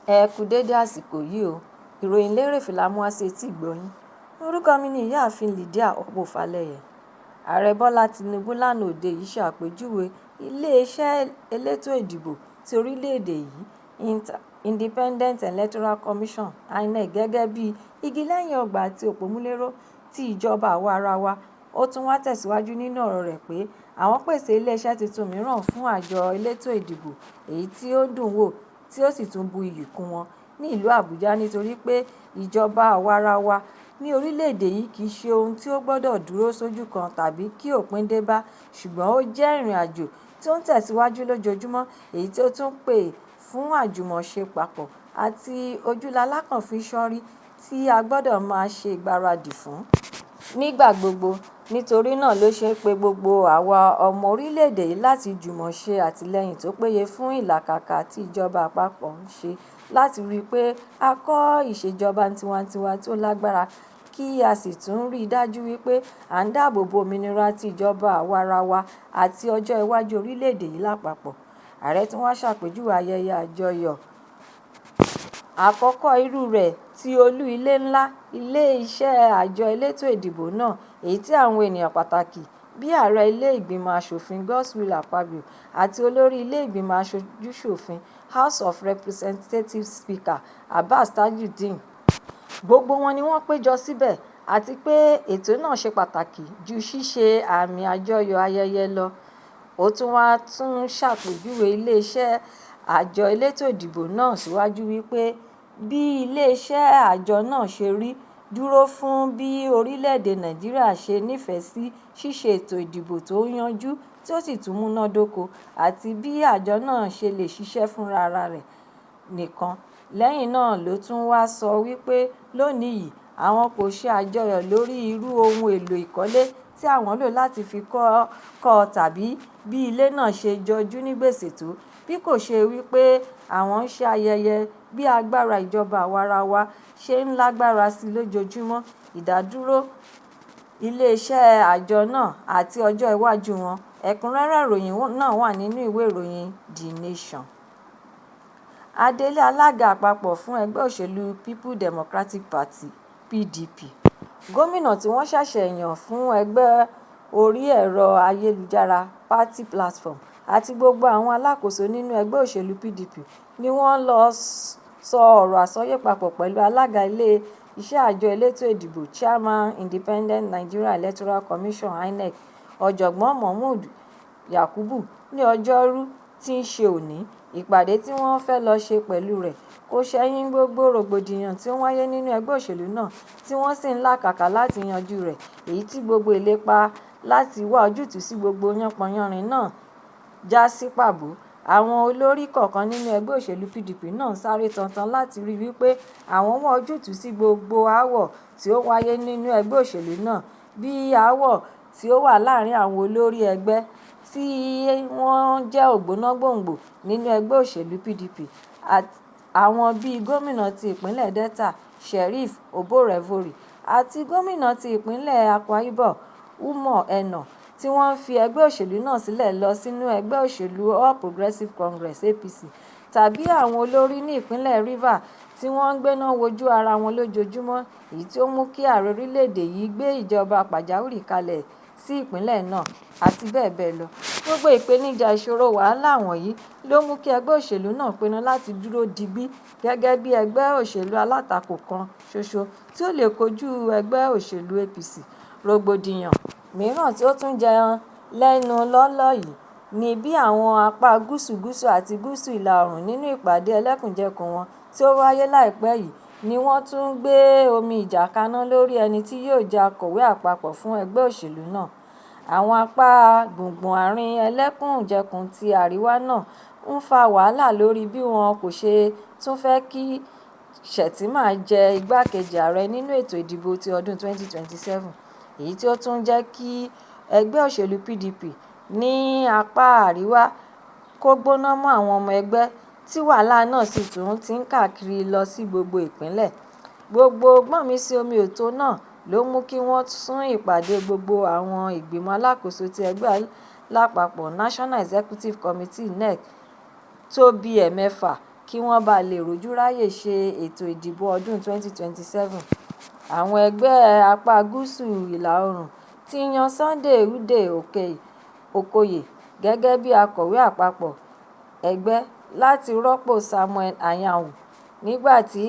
Ẹ kú dédé àsìkò yìí o. Ìròyìn lérèfé la mú wá sí etí ìgbọ́yín. Orúkọ mi ni ìyáàfin Lydia Ọ̀pọ̀fálẹ́yẹ. Ààrẹ Bọ́lá Tinubu lánàá òde yìí ṣàpèjúwe iléeṣẹ́ elétò ìdìbò ti orílẹ̀-èdè yìí Independent Electoral Commission (INEC) gẹ́gẹ́ bí igi lẹ́yìn ọgbà àti òpómúléró ti ìjọba àwa-arawa. Ó tún wá tẹ̀síwájú nínú ọ̀rọ̀ rẹ̀ pé àwọn pèsè iléeṣẹ́ tuntun mìíràn fún àjọ elétò ìdìbò èyí tí ó dùn wò tí ó sì tún bu iyì kún wọn ní ìlú Àbújá nítorí pé ìjọba àwa-arawa ní orílẹ̀-èdè yìí kì í ṣe ohun tí ó gbọdọ̀ dúró sójú kan tàbí kí òpin dé bá, ṣùgbọ́n ó jẹ́ ìrìnàjò tí ó ń tẹ̀síwájú lójoojúmọ́ èyí tí ó tún pè fún àjùmọ̀ṣe papọ̀ àti ojúlalákàn-fi-ṣọ́rí tí a gbọdọ̀ máa ṣe ìgbáradì fún nígbà gbogbo. Nítorí náà ló ṣe pé gbogbo àwa ọmọ orílẹ̀-èdè yìí láti jùmọ̀ ṣe àtìlẹ́yìn tó péye fún ìlàkàkà tí ìjọba àpapọ̀ ń ṣe láti rí i pé a kọ́ ìṣèjọba tiwantiwa tí ó lágbára kí a sì tún rí i dájú wípé à ń dáàbò bo òmìnira ti ìjọba àwa-arawa àti ọjọ́ iwájú orílẹ̀-èdè yìí lápapọ̀. Ààrẹ tún wá ṣàpèjúwe ayẹyẹ àjọyọ̀ àkọ́kọ́ irú rẹ̀ ti olú ilé ńlá ilé-iṣẹ́ àjọ elétò ìdìbò náà, èyí tí àwọn ènìyàn pàtàkì bíi ààrẹ ilé-ìgbìmọ̀ aṣòfin Godswill Akpabio àti olórí ilé-ìgbìmọ̀ aṣojú-ṣòfin House of Representatives Speaker Abbas Tajudeen, gbogbo wọn ni wọ́n péjọ síbẹ̀, àti pé ètò náà ṣe pàtàkì ju ṣíṣe àmì àjọyọ̀ ayẹyẹ lọ. Ó tún wá ṣàpèjúwe iléeṣẹ́ àjọ elétò ìdìbò náà síwájú wípé bí iléeṣẹ́ àjọ náà ṣe rí dúró fún bí orílẹ̀-èdè Nàìjíríà ṣe nífẹ̀ẹ́ sí ṣíṣe ètò ìdìbò tó yanjú tí ó sì tún múnádóko, àti bí àjọ náà ṣe lè ṣiṣẹ́ fúnra rẹ̀ nìkan. Lẹ́yìn náà ló tún wá sọ wípé lónìí yìí àwọn kò ṣe àjọyọ̀ lórí irú ohun èlò ìkọ́lé tí àwọn lò láti fi kọ́ ọ tàbí bí ilé náà ṣe jọjú ní gbèsè tó, bí kò ṣe wípé àwọn ń ṣe ayẹyẹ bí agbára ìjọba àwa-arawa ṣe ń lágbára sí i lójoojúmọ́, ìdádúró iléeṣẹ́ àjọ náà àti ọjọ́ iwájú wọn. Ẹ̀kúnrẹ́rẹ́ ìròyìn náà wà nínú ìwé ìròyìn The Nation. Adelé alága àpapọ̀ fún ẹgbẹ́ òṣèlú People's Democratic Party (PDP), gómìnà tí wọ́n ṣẹ̀ṣẹ̀ yàn fún ẹgbẹ́ orí ẹ̀rọ ayélujára Party Platform àti gbogbo àwọn alákòóso nínú ẹgbẹ́ òṣèlú PDP ni wọ́n lọ sọ ọ̀rọ̀ àsọyé papọ̀ pẹ̀lú alága ilé-iṣẹ́ àjọ elétò ìdìbò Chairman Independent Nigeria Electoral Commission (INEC) Ọ̀jọ̀gbọ́n Mahmood Yakubu ní Ọjọ́rú tí í ṣe òní. Ìpàdé tí wọ́n fẹ́ lọ ṣe pẹ̀lú rẹ̀ kò ṣẹ̀yìn gbogbo rògbòdìyàn tí ó wáyé nínú ẹgbẹ́ òṣèlú náà tí wọ́n sì ń làkàkà láti yanjú rẹ̀, èyí tí gbogbo ìlépa láti wá ojútùú sí gbogbo yánpọnyánrin náà já sí pàbó. Àwọn olórí kọ̀ọ̀kan nínú ẹgbẹ́ òṣèlú PDP náà sáré tantan láti rí wípé àwọn wá ojútùú sí gbogbo aáwọ̀ tí ó wáyé nínú ẹgbẹ́ òṣèlú náà, bíi aáwọ̀ tí ó wà láàárín àwọn olórí ẹgbẹ́ tí wọ́n jẹ́ ògbóná-gbòǹgbò nínú ẹgbẹ́ òṣèlú PDP, àwọn bíi gómìnà ti ìpínlẹ̀ Delta Sheriff Oborevwori àti gómìnà ti ìpínlẹ̀ Akwa Ibom Umo Eno, tí wọ́n fi ẹgbẹ́ òṣèlú náà sílẹ̀ lọ sínú ẹgbẹ́ òṣèlú All Progressives Congress (APC), tàbí àwọn olórí ní ìpínlẹ̀ Rivers tí wọ́n ń gbéná wojú ara wọn lójoojúmọ́, èyí tí ó mú kí ààrẹ orílẹ̀-èdè yìí gbé ìjọba pàjáwìrì kalẹ̀ sí ìpínlẹ̀ náà, àti bẹ́ẹ̀ bẹ́ẹ̀ lọ. Gbogbo ìpèníjà, ìṣòro, wàhálà wọ̀nyí ló mú kí ẹgbẹ́ òṣèlú náà pinnu láti dúró digbí gẹ́gẹ́ bí ẹgbẹ́ òṣèlú alátakò kan ṣoṣo tí ó lè kojú ẹgbẹ́ òṣèlú APC. Rògbòdìyàn mìíràn tí ó tún jẹyọ lẹ́nu lọ́ọ́lọ́ yìí ni bí àwọn apá gúúsù àti gúúsù ìlà-oòrùn nínú ìpàdé ẹlẹ́kùnjẹkùn wọn tí ó wáyé láìpẹ́ yìí ni wọ́n tún gbé omi ìjà kaná lórí ẹni tí yóò jẹ́ akọ̀wé àpapọ̀ fún ẹgbẹ́ òṣèlú náà. Àwọn apá gbùngbùn àárín ẹlẹ́kùnjẹkùn ti àríwá náà ń fa wàhálà lórí bí wọn kò ṣe tún fẹ́ kí Shettima jẹ igbákejì ààrẹ nínú ètò ìdìbò ti ọdún 2027, èyí tí ó tún jẹ́ kí ẹgbẹ́ òṣèlú PDP ní apá àríwá kó gbóná mọ́ àwọn ọmọ ẹgbẹ́ tí wàhálà náà sì tún ti ń káàkiri lọ sí gbogbo ìpínlẹ̀. Gbogbo gbọ́nmi-sí-omi-ò-tó náà ló mú kí wọ́n sún ìpàdé gbogbo àwọn ìgbìmọ̀ alákòóso ti ẹgbẹ́ lápapọ̀ National Executive Committee (NEC) tó bíi ẹ̀mẹ́fà kí wọ́n bá lè rojú ráyè ṣe ètò ìdìbò ọdún 2027. Àwọn ẹgbẹ́ apá gúúsù ìlà-oòrùn ti yan Sunday Okoye gẹ́gẹ́ bí akọ̀wé àpapọ̀ ẹgbẹ́ láti rọ́pò Samuel Anyanwu nígbà tí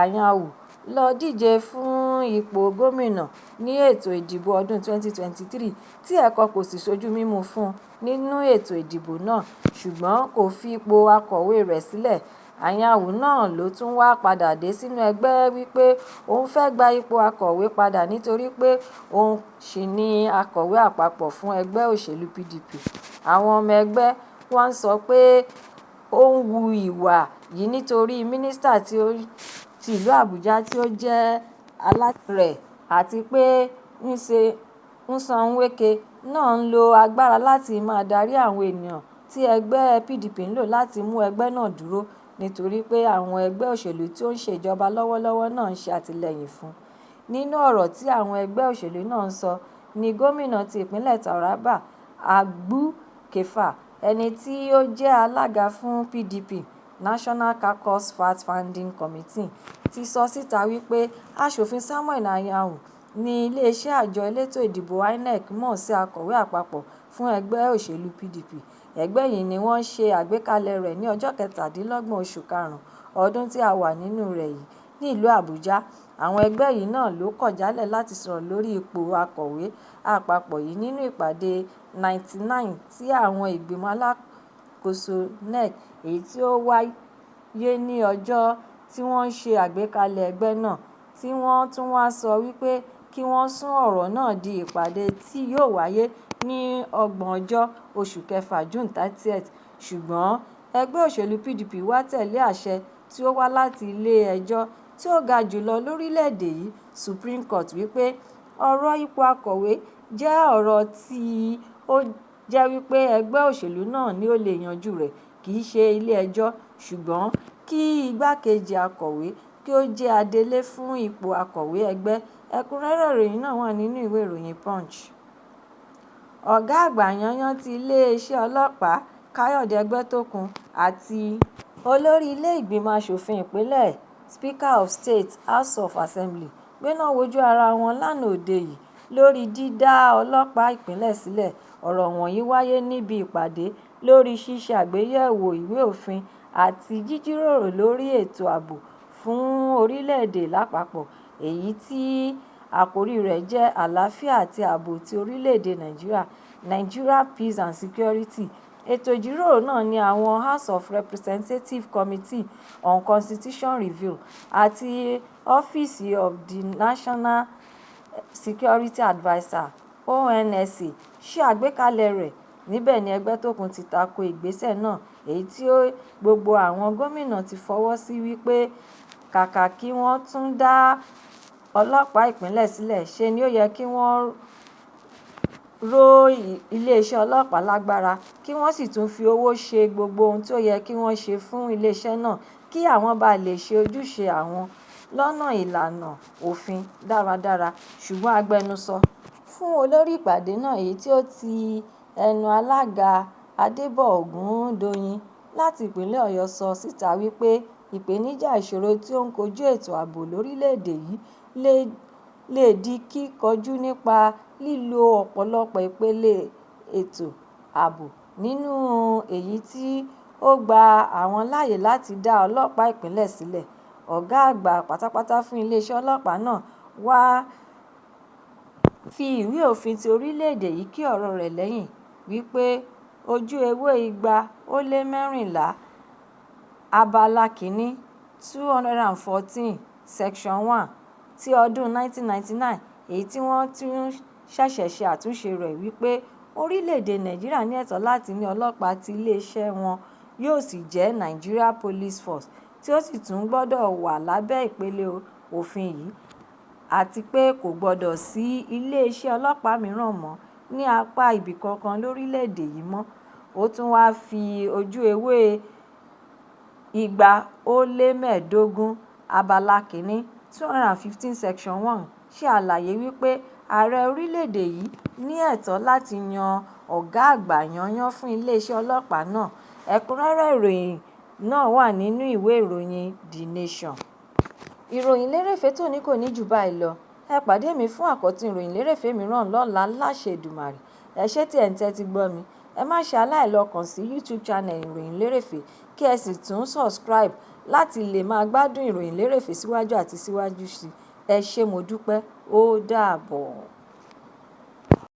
Anyanwu lọ díje fún ipò gómìnà ní ètò ìdìbò ọdún 2023 tí ẹ̀kọ́ kò sì ṣojú mímu fún nínú ètò ìdìbò náà, ṣùgbọ́n kò fi ipò akọ̀wé rẹ̀ sílẹ̀. Anyanwu náà ló tún wá padà dé sínú ẹgbẹ́ wípé òun fẹ́ gba ipò akọ̀wé padà nítorí pé òun ṣì ni akọ̀wé àpapọ̀ fún ẹgbẹ́ òṣèlú PDP. Àwọn ọmọ ẹgbẹ́ wá ń sọ pé ó ń hu ìwà yìí nítorí mínísítà ti ìlú Àbújá tí ó jẹ́ alátakò rẹ̀ àti pé Nyesom Wike náà ń lo agbára láti máa darí àwọn ènìyàn tí ẹgbẹ́ PDP ń lò láti mú ẹgbẹ́ náà dúró nítorí pé àwọn ẹgbẹ́ òṣèlú tí ó ń ṣèjọba lọ́wọ́lọ́wọ́ náà ń ṣe àtìlẹ́yìn fún. Nínú ọ̀rọ̀ tí àwọn ẹgbẹ́ òṣèlú náà ń sọ ni gómìnà ti ìpínlẹ̀ Taraba Abba Kefa, ẹni tí ó jẹ́ alága fún PDP National Caucus Fact-Finding Committee, ti sọ síta wípé aṣòfin Samuel Anyanwu ní iléeṣẹ́ àjọ elétò ìdìbò INEC mọ̀ sí akọ̀wé àpapọ̀ fún ẹgbẹ́ òṣèlú PDP. Ẹgbẹ́ yìí ni wọ́n ṣe àgbékalẹ̀ rẹ̀ ní ọjọ́ 27 oṣù karùn-ún ọdún tí a wà nínú rẹ̀ yìí ní ìlú Àbújá. Àwọn ẹgbẹ́ yìí náà ló kọ̀ jálẹ̀ láti sọ̀rọ̀ lórí ipò akọ̀wé àpapọ̀ yìí nínú ìpàdé 99 tí àwọn ìgbìmọ̀ alákòóso NEC èyí tí ó wáyé ní ọjọ́ tí wọ́n ṣe àgbékalẹ̀ ẹgbẹ́ náà, tí wọ́n tún wá sọ wípé kí wọ́n sún ọ̀rọ̀ náà di ìpàdé tí yóò wáyé ní 30 oṣù kẹfà June 30th. Ṣùgbọ́n ẹgbẹ́ òṣèlú PDP wá tẹ̀lé àṣẹ tí ó wá láti ilé ẹjọ́ tí ó ga jùlọ lórílẹ̀-èdè yìí, Supreme Court, wípé ọ̀rọ̀ ipò akọ̀wé jẹ́ ọ̀rọ̀ tí ó jẹ́ wípé ẹgbẹ́ òṣèlú náà ni ó lè yanjú rẹ̀, kì í ṣe ilé ẹjọ́, ṣùgbọ́n kí igbákejì akọ̀wé kí ó jẹ́ adelé fún ipò akọ̀wé ẹgbẹ́. Ẹ̀kúnrẹ́rẹ́ ìròyìn náà wà nínú ìwé ìròyìn Punch. Ọ̀gá àgbà yanyan ti iléeṣẹ́ ọlọ́pàá Káyọ̀dé Ẹgbẹ́tókun àti olórí ilé ìgbìmọ̀ aṣòfin ìpínlẹ̀ Speaker of State House of Assembly gbéná wojú ara wọn lánàá òde yìí lórí dídá ọlọ́pàá ìpínlẹ̀ sílẹ̀. Ọ̀rọ̀ wọ̀nyí wáyé níbi ìpàdé lórí ṣíṣe àgbéyẹ̀wò ìwé òfin àti jíjíròrò lórí ètò ààbò fún orílẹ̀-èdè lápapọ̀, èyí tí àkòrí rẹ̀ jẹ́ àlàáfíà àti ààbò ti orílẹ̀-èdè Nàìjíríà Nigeria Peace and Security. Ètò ìjíròrò náà ni àwọn House of Representatives Committee on Constitution Review àti Office of the National Security Adviser ONSA ṣe àgbékalẹ̀ rẹ̀. Níbẹ̀ ni Ẹgbẹ́tókun ti tako ìgbésẹ̀ náà, èyí tí gbogbo àwọn gómìnà ti fọwọ́ sí wípé kàkà kí wọ́n tún dá ọlọ́pàá ìpínlẹ̀ sílẹ̀, ṣe ni ó yẹ kí wọ́n ró iléeṣẹ́ ọlọ́pàá lágbára, kí wọ́n sì tún fi owó ṣe gbogbo ohun tí ó yẹ kí wọ́n ṣe fún iléeṣẹ́ náà kí àwọn bá lè ṣe ojúṣe àwọn lọ́nà ìlànà òfin dáradára. Ṣùgbọ́n agbẹnusọ fún olórí ìpàdé náà, èyí tí ó ti ẹnu alága Adébọ̀ Ògúndoyin láti ìpínlẹ̀ Ọ̀yọ́ sọ síta wípé ìpèníjà ìṣòro tí ó ń kojú ètò ààbò lórílẹ̀-èdè yìí lè di kíkọjú nípa lílo ọ̀pọ̀lọpọ̀ ìpele ètò ààbò, nínú èyí tí ó gba àwọn láàyè láti dá ọlọ́pàá ìpínlẹ̀ sílẹ̀. Ọ̀gá àgbà pátápátá fún iléeṣẹ́ ọlọ́pàá náà wá fi ìwé òfin ti orílẹ̀-èdè yìí kí ọ̀rọ̀ rẹ̀ lẹ́yìn wípé ojú ewé 214 abala kìíní 214 section 1 ti ọdún 1999, èyí tí wọ́n tún ṣẹ̀ṣẹ̀ ṣe àtúnṣe rẹ̀, wípé orílẹ̀-èdè Nàìjíríà ní ẹ̀tọ́ láti ní ọlọ́pàá tí iléeṣẹ́ wọn yóò sì jẹ́ Nigeria Police Force, tí ó sì tún gbọ́dọ̀ wà lábẹ́ ìpele òfin yìí, àti pé kò gbọdọ̀ sí iléeṣẹ́ ọlọ́pàá mìíràn mọ́ ní apá ibì kankan lórílẹ̀-èdè yìí mọ́. Ó tún wá fi ojú ewé 215 abala kìíní 215 section 1 ṣe àlàyé wípé ààrẹ orílẹ̀-èdè yìí ní ẹ̀tọ́ láti yan ọ̀gá àgbà yanyan fún iléeṣẹ́ ọlọ́pàá náà. Ẹ̀kúnrẹ́rẹ́ ìròyìn náà wà nínú ìwé ìròyìn The Nation. Ìròyìn lérèfé tòní kò ní jù báyìí lọ. Ẹ pàdé mi fún àkọ́tún ìròyìn lérèfé mìíràn lọ́la láṣẹ Èdùmàrè. Ẹ ṣé tí ẹ̀ ń tẹ́tí gbọ́ mi. Ẹ má ṣe aláìlọ kàn sí YouTube channel ìròyìn lérèfé kí ẹ sì tún subscribe láti lè máa gbádùn ìròyìn lérèfé síwájú àti síwájú sí i. Ẹ ṣé mo dúpẹ́. Ó dàbọ̀.